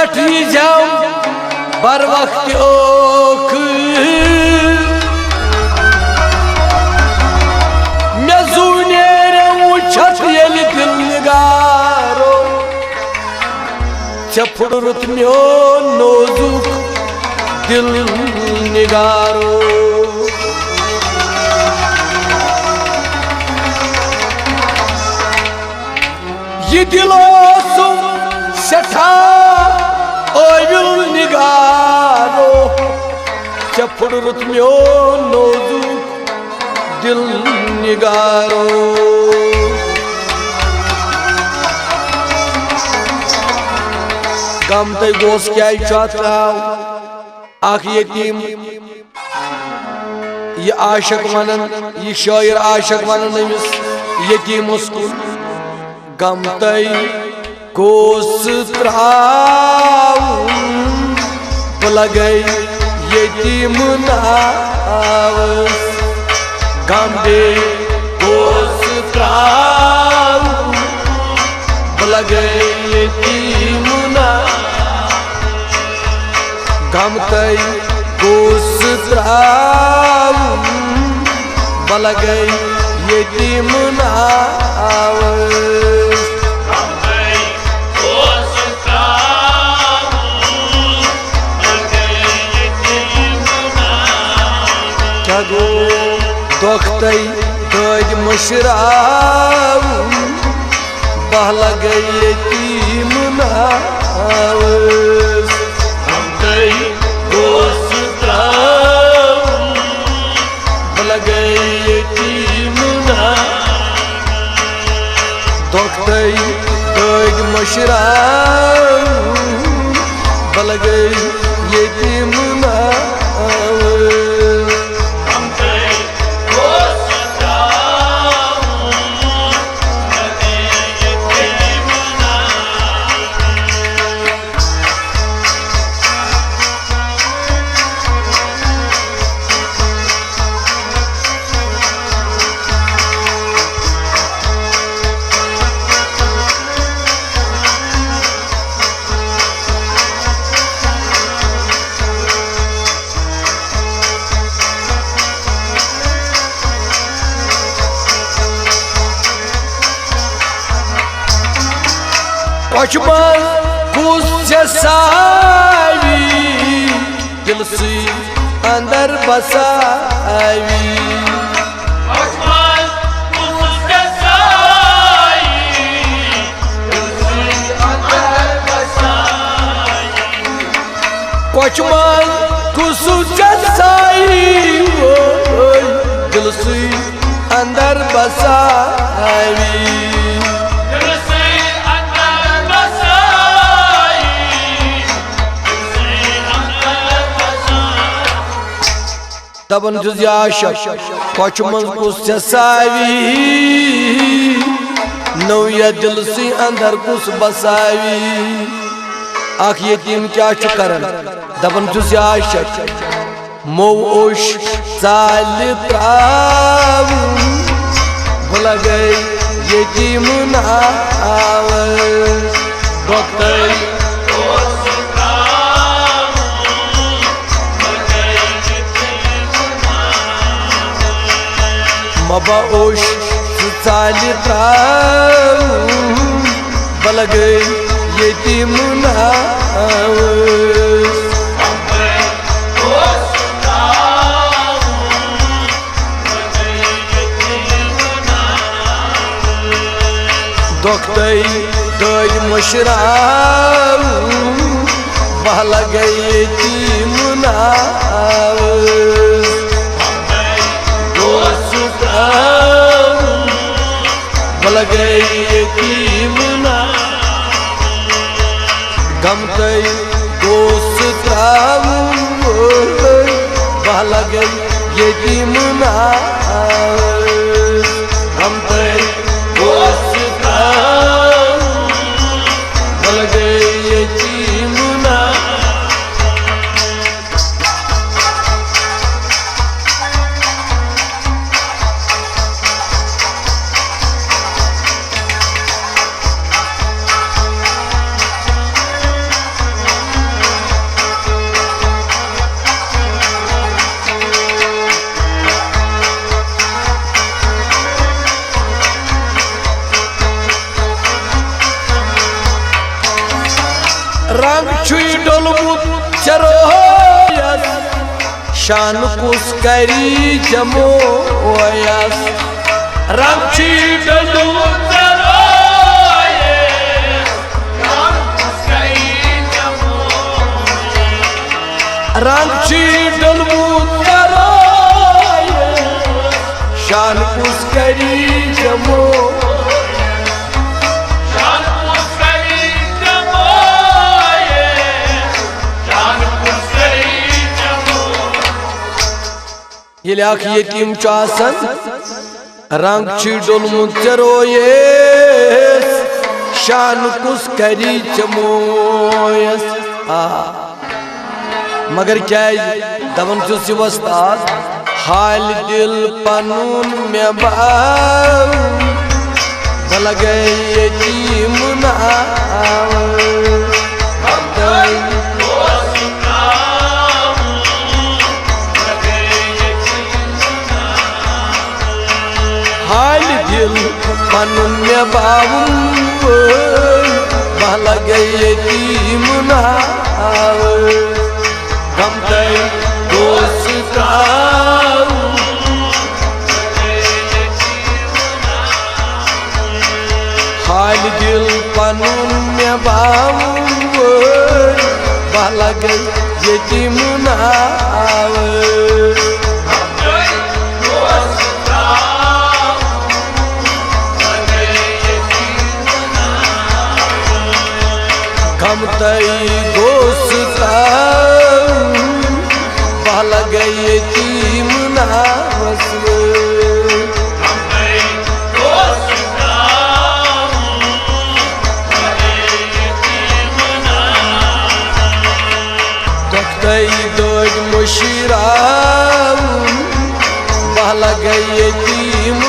पेठी जाओ बर वक्त ओख मे जूनेर उछत येल दिल निगारो चफुड़रुत म्यो नोजुक दिल निगारो ये दिलो सठा ओयुल निगारो चफुड़रुत म्यो नोजुक दिल निगारो गम ते गोस क्या चाहताव आख यतीम ये आशिक वनन ये शायर आशिक वनन अमिस यतीम उसको गम ते गोस त्राउन लगे यतीम नावस गम दे गोस त्राउन लगे यतीम गम तई गोस त्राउन बलगै यतीम नावस क्या गो दोख्तई दज मशराउन बलगै यतीम नावस गोस त्राउन बलगै यतीम दोख्तई दज मशराउन बलगै यतीम Koçman kuz cesavi dilsi andar basavi Koçman kuz cesavi dilsi andar basavi Koçman kuz cesavi dilsi andar basavi दबन जुज आशक कोच मंज कुस जसावी नौया दिल सी अंदर कुस बसावी आख यतीम क्या करन दबन जुज आशक मो ओश चाल त्राउन भुल गई यतीम नावस दोख्तई मबा ओश चाल त्राउन बलगै यतीम नावस दोख्तई दज मशराउन बलगै यतीम नावस बलगै यतीम गम तई गोस त्राउन बलगै यतीम गम तई गोस त्राउन बलगै यतीम डोलमुत चरोयस शान कुस करी जमोयस रंग डोलमुत चरोयस शान कुस करी जमोयस रंग डोलमुत चरोयस शान कुस करी जमोयस ये यतीम रंग डोलमुत चरोयस शान कुस करी चमोयस मगर क्या दवन चुस वस्ताद हाल दिल पनुन में बल गए यतीम हाल दिल पनुन में बल गए यतीम गम दोस्त हाल दिल पनुन में बल गए यतीम हम तई दोस्त बल गए यतीम दोज मुशीरा बल गए यतीम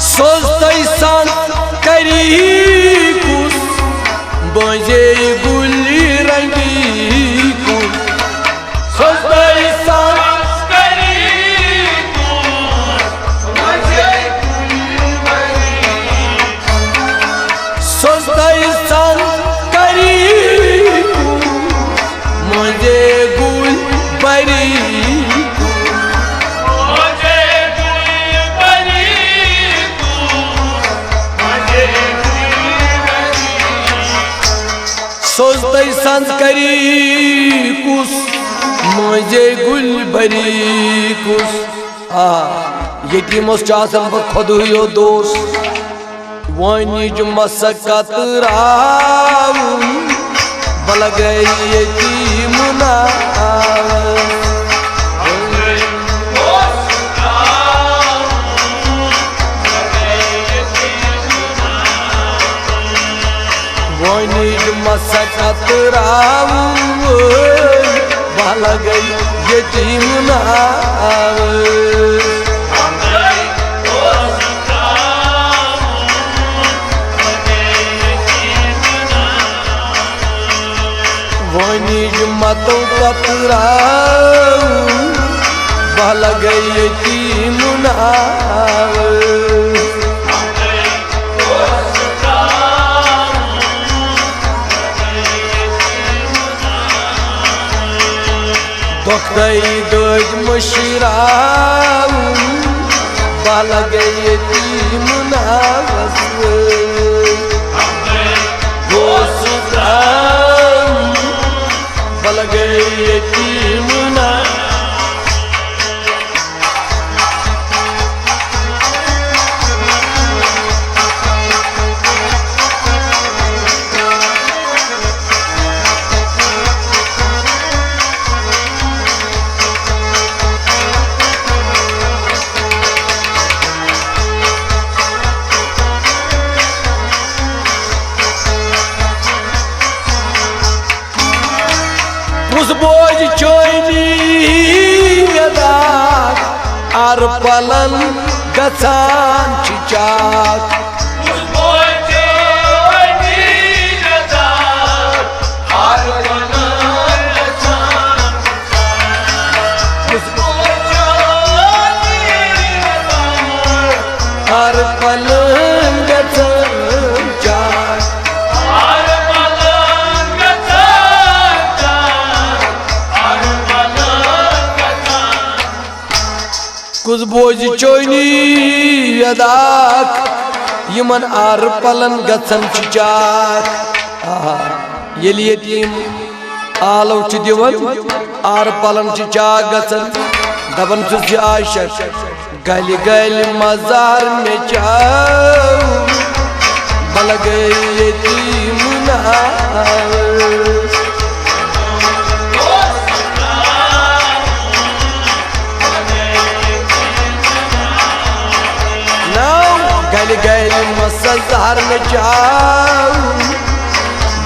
सोचतैसान करी कुस बजे गुली रंगी कुस सोचतैसान करी कुस बजे सोचतैसान करी कुस मुझे गुल बरी सोचते संस्करी कुस मुझे गुल भरी कुस यतीमस खुद हो दोस वन मसकत बल गए यतीम मसकत बल गई यतीम वनिज मतों कतरा बल गई यतीम दोज मुशीरा बल गए यतीम दोस्त बल गए यतीम बोझ चोनी यदाक आर पलन गसान चिचाक आर पलन गसान चाक कुछ बोझ चोनी यदाक यमन आर पलन गसन चाक येली यतीम आलो दिवन आर पलन चाक गसन दबन सुस आयशा गल गल मजार में चाव बल गई यतीम गल गल मजार में चाव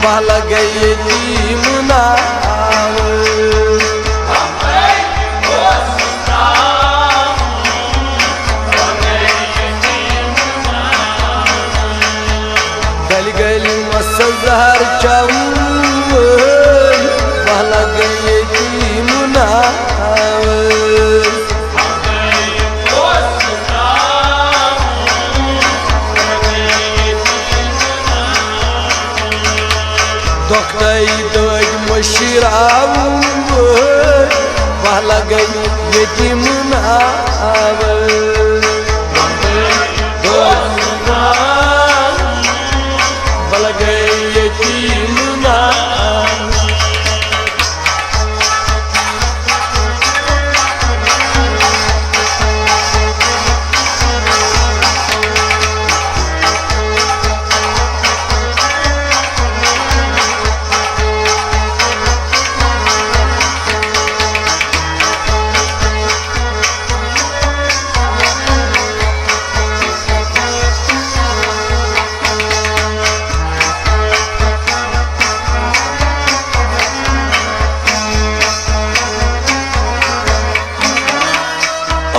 बल गई यतीम गल गल मजार चाव बल गई यतीम दोखतई दग मशिराव बल गई यतीम बल गई यतीम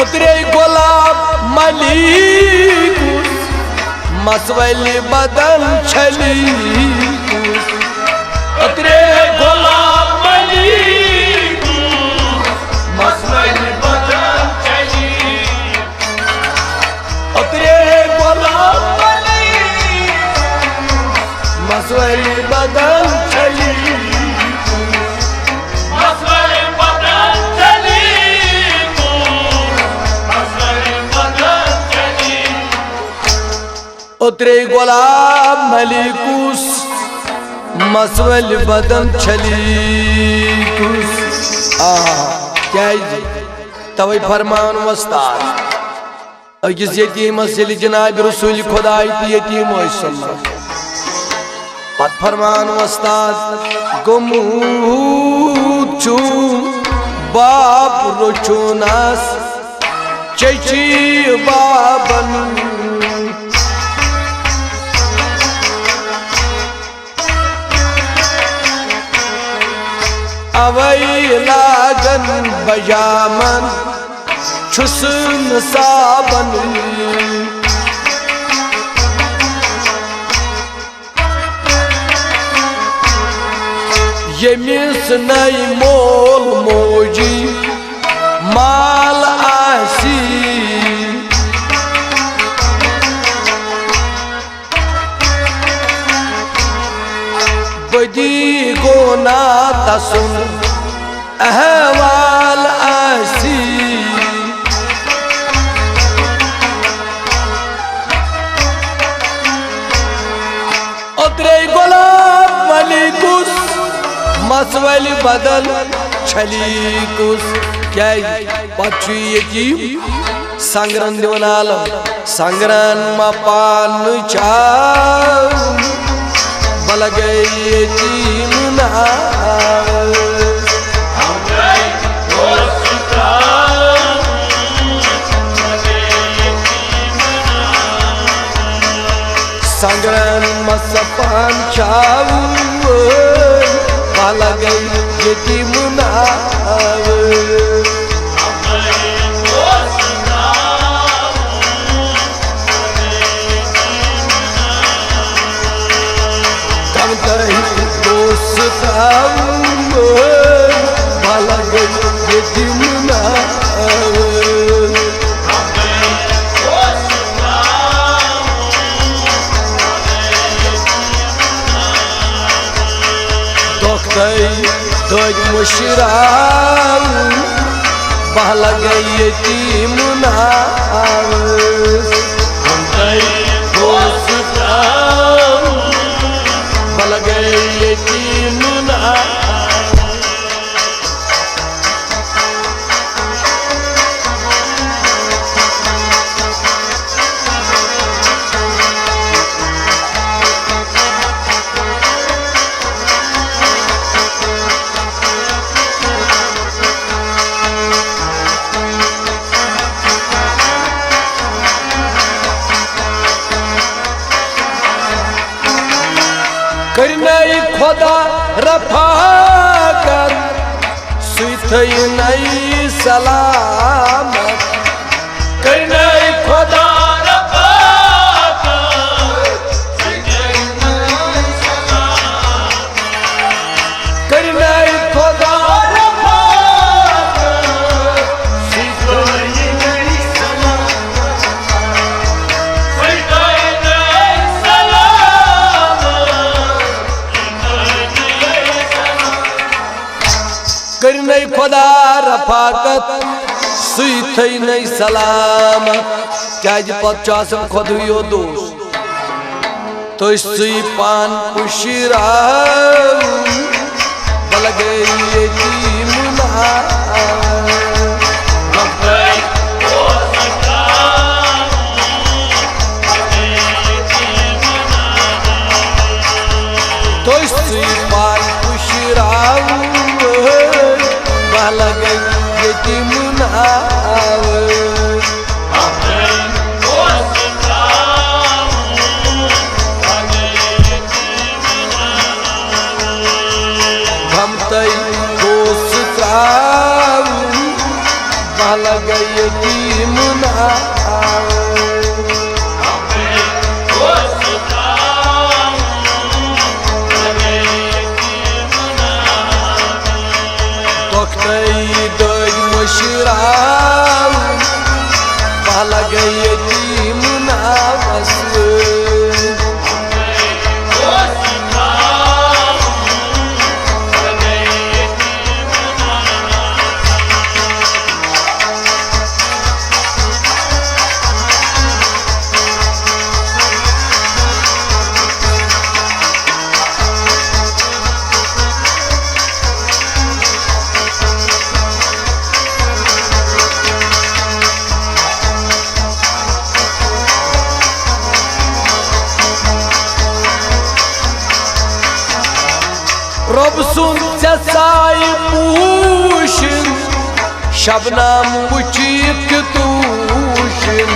उतरे गुलाब मलिकुस मसवल बदन छली उतरे गुलाब मलिकुस मसवल बदन छली उतरे गुलाब मलिकुस मसवल बदन छली उतरे गुलाब मलिकुस मसवल बदन छलीकुस क्या तवे फरमान वस्ताद अकिस यतीमस यलि जनाब रसूल खुदाई तो यतीम पत फरमान वस्ताद गोमूद चू बाप रोचुनास चची बाबन अवई लागन बजामन छुसन साबन यमिस नई मोल मोजी माल आसी बदी गोना तसुन अहवाल आसी उतरे गुलाब मलिकुस मसवल बदल छलीकुस क्या पछु यतीम संग्रन दिवन आलम संग्रन मपान बल गई यतीम संग्रन मसपान बल गई यतीम नाव गमतई दोस्ताम भला गई यतीम नाव दोग मुशराव भला गई यतीम नाव दोस्ताम भला गई यतीम नाव करनाई खुदा रफाकत सुई नई सलामत करनाई खुदा रफाकत करनाई खुदा करनई खुदा रफाकत सुई नई सलामत क्या पचासम खुदियो दोस्त तो सुई पान पुशिरा भला गई यतीम नाव तो सुई पान पुशिरा भला गई यतीम नाव गमतई दोस्ताम भला गई यतीम नाव दोग मुशराव भला गई यतीम नाव रब सुन साई पूशन शबनम वुचित तूशन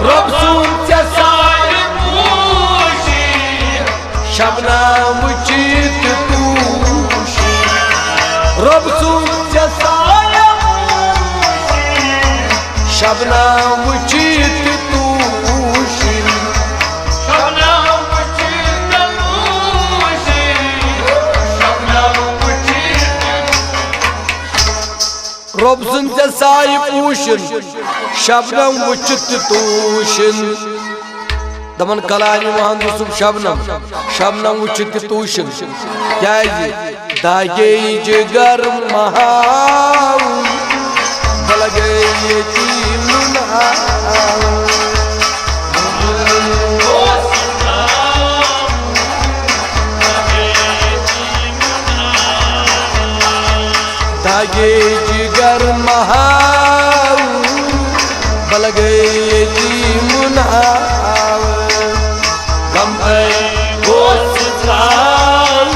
रब सुन साई पूशन शबनम वुचित तूशन रब सुन साई शबनम वुचित तूशन रब सुन साई पूशन शबनम वुचित तूशन दमन कलानी महंद सुब शबनम वुचित तूशन क्या दागे जिगर महाव भला गई यतीम नाव दागे जिगर महाव भला गई यतीम नाव गमतई दोस्ताम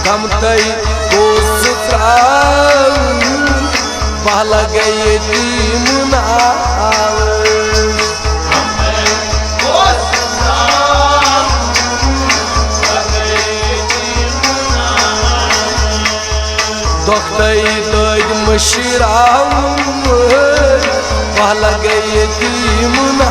गमतई दोस्ताम भला गई यतीम नाव दोख्तई दद मशिरा पहला गई यतीमना